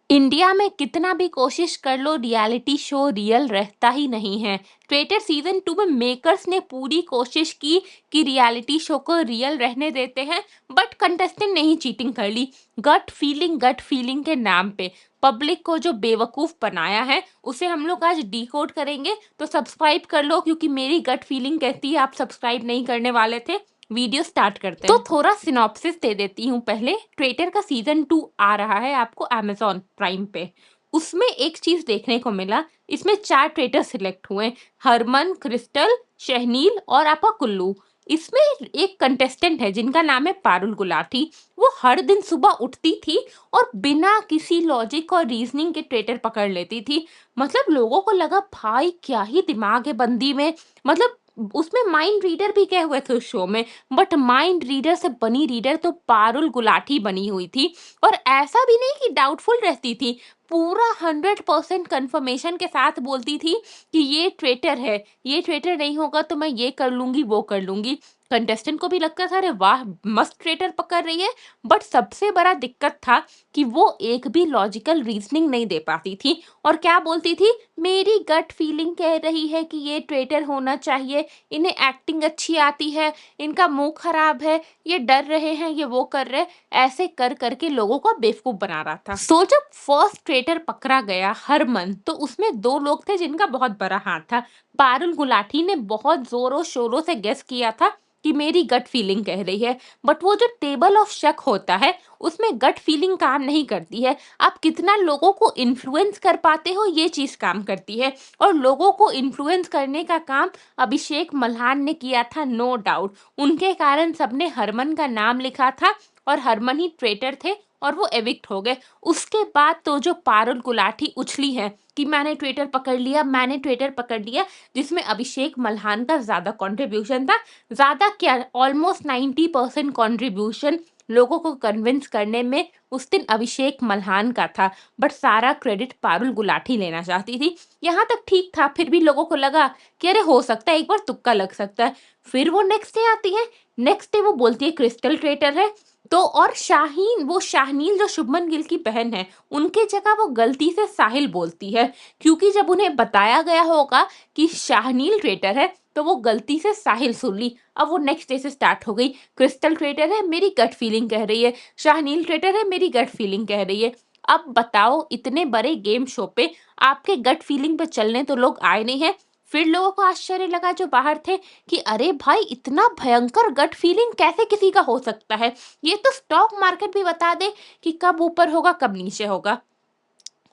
India में कितना भी कोशिश कर लो रियलिटी शो रियल रहता ही नहीं है। ट्रेटर सीजन 2 में मेकर्स ने पूरी कोशिश की कि रियलिटी शो को रियल रहने देते हैं, बट कंटेस्टेंट ने ही चीटिंग कर ली। गट फीलिंग के नाम पे पब्लिक को जो बेवकूफ बनाया है उसे हम लोग आज डिकोड करेंगे। तो सब्सक्राइब कर लो, क्योंकि मेरी गट फीलिंग कहती है आप सब्सक्राइब नहीं करने वाले थे। वीडियो स्टार्ट करते हैं। तो थोड़ा सिनॉप्सिस दे देती हूँ पहले। ट्रेटर का सीजन 2 आ रहा है आपको अमेजॉन प्राइम पे। उसमें एक चीज देखने को मिला, इसमें 4 ट्रेटर सिलेक्ट हुए, हरमन, क्रिस्टल, शहनील और आपका कुल्लू। इसमें एक कंटेस्टेंट है जिनका नाम है पारुल गुलाटी। वो हर दिन सुबह उठती थी और बिना किसी लॉजिक और रीजनिंग के ट्रेटर पकड़ लेती थी। मतलब लोगों को लगा भाई क्या ही दिमाग है बंदी में। मतलब उसमें माइंड रीडर भी गए हुए थे उस शो में, बट माइंड रीडर से बनी रीडर तो पारुल गुलाटी बनी हुई थी। और ऐसा भी नहीं कि डाउटफुल रहती थी, पूरा 100% कंफर्मेशन के साथ बोलती थी कि ये ट्रेटर है, ये ट्रेटर नहीं होगा तो मैं ये कर लूंगी वो कर लूंगी। कंटेस्टेंट को भी लगता था अरे वाह मस्त ट्रेटर पकड़ रही है। बट सबसे बड़ा दिक्कत था कि वो एक भी लॉजिकल रीजनिंग नहीं दे पाती थी। और क्या बोलती थी, मेरी गट फीलिंग कह रही है कि ये ट्रेटर होना चाहिए, इन्हें एक्टिंग अच्छी आती है, इनका मुंह खराब है, ये डर रहे हैं, ये वो कर रहे। ऐसे कर करके लोगों को बेवकूफ बना रहा था। जब फर्स्ट ट्रेटर पकड़ा गया हरमन, तो उसमें 2 लोग थे जिनका बहुत बड़ा हाथ था। पारुल गुलाटी ने बहुत जोरों शोरों से गेस किया था कि मेरी गट फीलिंग कह रही है, बट वो जो टेबल ऑफ शक होता है उसमें गट फीलिंग काम नहीं करती है। आप कितना लोगों को इन्फ्लुएंस कर पाते हो ये चीज काम करती है। और लोगों को इन्फ्लुएंस करने का काम अभिषेक मल्हान ने किया था, नो डाउट। उनके कारण सबने हरमन का नाम लिखा था और हरमन ही ट्रेटर थे और वो एविक्ट हो गए। उसके बाद तो जो पारुल गुलाटी उछली है कि मैंने ट्विटर पकड़ लिया, मैंने ट्विटर पकड़ लिया, जिसमें अभिषेक मल्हान का ज्यादा कंट्रीब्यूशन था। ज्यादा क्या, ऑलमोस्ट 90% कंट्रीब्यूशन लोगों को कन्विंस करने में उस दिन अभिषेक मल्हान का था। बट सारा क्रेडिट पारुल गुलाटी लेना चाहती थी। यहाँ तक ठीक था, फिर भी लोगों को लगा कि अरे हो सकता है एक बार तुक्का लग सकता है। फिर वो नेक्स्ट डे आती है, नेक्स्ट डे वो बोलती है क्रिस्टल ट्रेटर है। तो और शाहीन, वो शाहनील जो शुभमन गिल की बहन है, उनके जगह वो गलती से साहिल बोलती है, क्योंकि जब उन्हें बताया गया होगा कि शाहनील ट्रेटर है तो वो गलती से साहिल सुन ली। अब वो नेक्स्ट डे से स्टार्ट हो गई, क्रिस्टल ट्रेटर है मेरी गट फीलिंग कह रही है, शाहनील ट्रेटर है मेरी गट फीलिंग कह रही है। अब बताओ इतने बड़े गेम शो पे आपके गट फीलिंग पे चलने तो लोग आए नहीं है। फिर लोगों को आश्चर्य लगा जो बाहर थे कि अरे भाई इतना भयंकर गट फीलिंग कैसे किसी का हो सकता है। ये तो स्टॉक मार्केट भी बता दे कि कब ऊपर होगा कब नीचे होगा।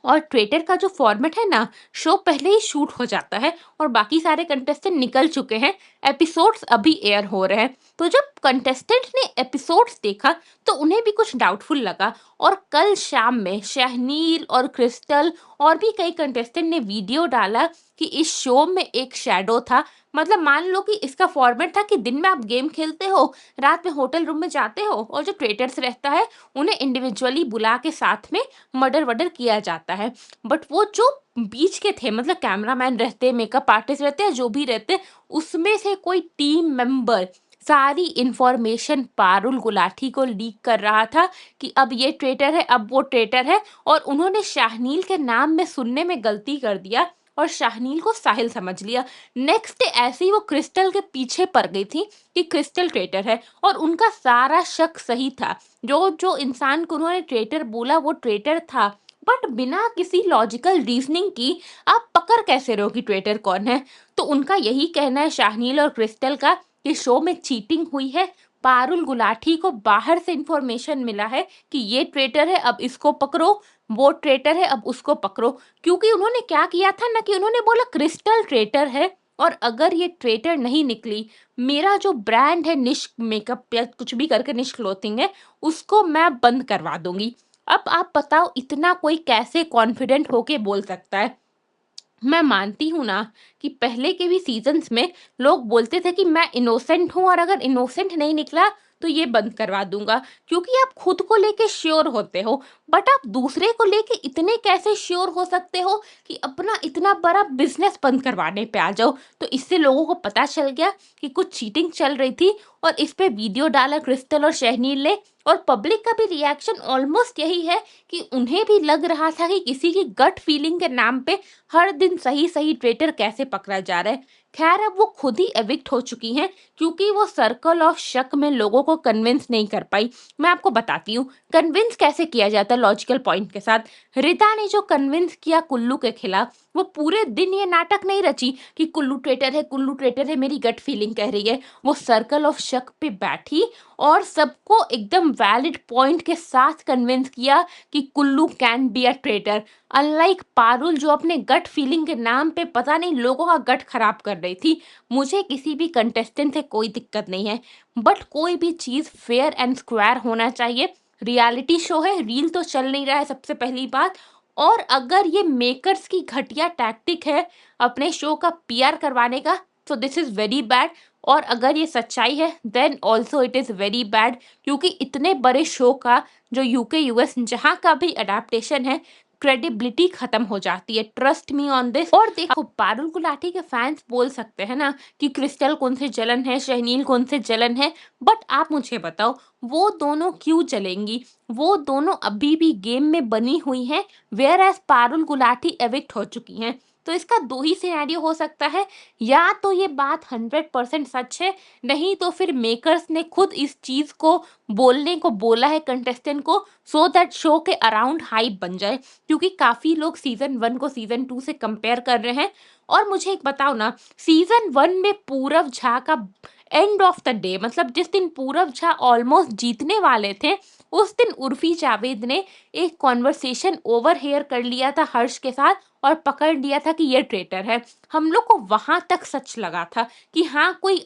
और ट्रेटर का जो फॉर्मेट है ना, शो पहले ही शूट हो जाता है और बाकी सारे कंटेस्टेंट निकल चुके हैं, एपिसोड्स अभी एयर हो रहे हैं। तो जब कंटेस्टेंट ने एपिसोड्स देखा तो उन्हें भी कुछ डाउटफुल लगा। और कल शाम में शहनील और क्रिस्टल और भी कई कंटेस्टेंट ने वीडियो डाला कि इस शो में एक शैडो था। मतलब मान लो कि इसका फॉर्मेट था कि दिन में आप गेम खेलते हो, रात में होटल रूम में जाते हो और जो ट्रेटर्स रहता है उन्हें इंडिविजुअली बुला के साथ में मर्डर वर्डर किया जाता है। बट वो जो बीच के थे, मतलब कैमरामैन रहते, मेकअप आर्टिस्ट रहते हैं, जो भी रहते, उसमें से कोई टीम मेंबर सारी इंफॉर्मेशन पारुल गुलाटी को लीक कर रहा था कि अब ये ट्रेटर है, अब वो ट्रेटर है। और उन्होंने शाहनील के नाम में सुनने में गलती कर दिया और शाहनील को साहिल समझ लिया। नेक्स्ट डे ऐसे ही वो क्रिस्टल के पीछे पड़ गई थी कि क्रिस्टल ट्रेटर है, और उनका सारा शक सही था। जो जो इंसान को उन्होंने ट्रेटर बोला वो ट्रेटर था। बट बिना किसी लॉजिकल रीजनिंग की आप पकड़ कैसे रहो कि ट्रेटर कौन है। तो उनका यही कहना है शाहनील और क्रिस्टल का कि शो में चीटिंग हुई है। पारुल गुलाटी को बाहर से इंफॉर्मेशन मिला है कि ये ट्रेटर है अब इसको पकड़ो, वो ट्रेटर है अब उसको पकड़ो। क्योंकि उन्होंने क्या किया था ना कि उन्होंने बोला क्रिस्टल ट्रेटर है, और अगर ये ट्रेटर नहीं निकली, मेरा जो ब्रांड है निश मेकअप या कुछ भी करके निश क्लोथिंग है, उसको मैं बंद करवा दूंगी। अब आप बताओ इतना कोई कैसे कॉन्फिडेंट होके बोल सकता है। मैं मानती हूँ ना कि पहले के भी सीजन्स में लोग बोलते थे कि मैं इनोसेंट हूँ और अगर इनोसेंट नहीं निकला तो ये बंद करवा दूंगा, क्योंकि आप खुद को लेके श्योर होते हो। बट आप दूसरे को लेके इतने कैसे श्योर हो सकते हो कि अपना इतना बड़ा बिजनेस बंद करवाने पे आ जाओ। तो इससे लोगों को पता चल गया कि कुछ चीटिंग चल रही थी और इस पे वीडियो डाला क्रिस्टल और शहनील ने, और पब्लिक का भी रिएक्शन ऑलमोस्ट यही है कि उन्हें भी लग रहा था कि किसी की गट फीलिंग के नाम पे हर दिन सही सही ट्रेटर कैसे पकड़ा जा रहा है। खैर अब वो खुद ही एविक्ट हो चुकी हैं क्योंकि वो सर्कल ऑफ शक में लोगों को कन्विंस नहीं कर पाई। मैं आपको बताती हूँ कन्विंस कैसे किया जाता है लॉजिकल पॉइंट के साथ। रिता ने जो कन्विंस किया कुल्लू के खिलाफ, वो पूरे दिन ये नाटक नहीं रची कि कुल्लू ट्रेटर है, मेरी गट फीलिंग कह रही है। वो सर्कल ऑफ शक पे बैठी और सबको एकदम वैलिड पॉइंट के साथ कन्विंस किया कि Kullu can be a traitor. Unlike Parul जो अपने गट फीलिंग के नाम पे पता नहीं लोगों का गट खराब कर रही थी। मुझे किसी भी कंटेस्टेंट से कोई दिक्कत नहीं है, बट कोई भी चीज फेयर एंड स्क्वायर होना चाहिए। रियलिटी शो है, रील तो चल नहीं रहा है सबसे पहली बात। और अगर ये मेकर्स की घटिया टैक्टिक है अपने शो का पीआर करवाने का, तो दिस इज वेरी बैड। और अगर ये सच्चाई है then also it is very bad, क्योंकि इतने बड़े शो का जो यूके यूएस जहाँ का भी अडेप्टेशन है, क्रेडिबिलिटी खत्म हो जाती है। Trust me on this. और देखो पारुल गुलाटी के फैंस बोल सकते हैं ना कि क्रिस्टल कौन से जलन है, शहनील कौन से जलन है, बट आप मुझे बताओ वो दोनों क्यों चलेंगी? वो दोनों अभी भी गेम में बनी हुई हैं, whereas Parul Gulati evict हो चुकी हैं। तो इसका दो ही सिनेरियो हो सकता है, या तो ये बात 100% सच है, नहीं तो फिर मेकर्स ने खुद इस चीज को बोलने को बोला है कंटेस्टेंट को, सो दैट शो के अराउंड हाइप बन जाए। क्योंकि काफी लोग सीजन 1 को सीजन 2 से कंपेयर कर रहे हैं। और मुझे एक बताओ ना, सीजन 1 में पूरव झा का एंड ऑफ द डे, मतलब जिस दिन पूरव झा ऑलमोस्ट जीतने वाले थे, उस दिन उर्फी जावेद ने एक कॉन्वर्सेशन ओवर हेयर कर लिया था हर्ष के साथ और पकड़ लिया था कि ये ट्रेटर है। हम लोग को वहां तक सच लगा था कि हाँ कोई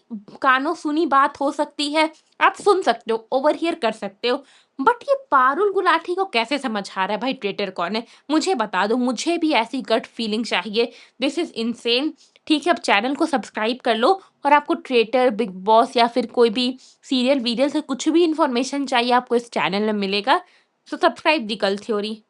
कानों सुनी बात हो सकती है, आप सुन सकते हो, ओवर हियर कर सकते हो। बट ये पारुल गुलाटी को कैसे समझ आ रहा है भाई ट्रेटर कौन है? मुझे बता दो, मुझे भी ऐसी गट फीलिंग चाहिए। This is insane. ठीक है, अब चैनल को सब्सक्राइब कर लो, और आपको ट्रेटर, बिग बॉस या फिर कोई भी सीरियल वीडियो से कुछ भी इंफॉर्मेशन चाहिए आपको इस चैनल में मिलेगा। सो सब्सक्राइब दी कल थ्योरी।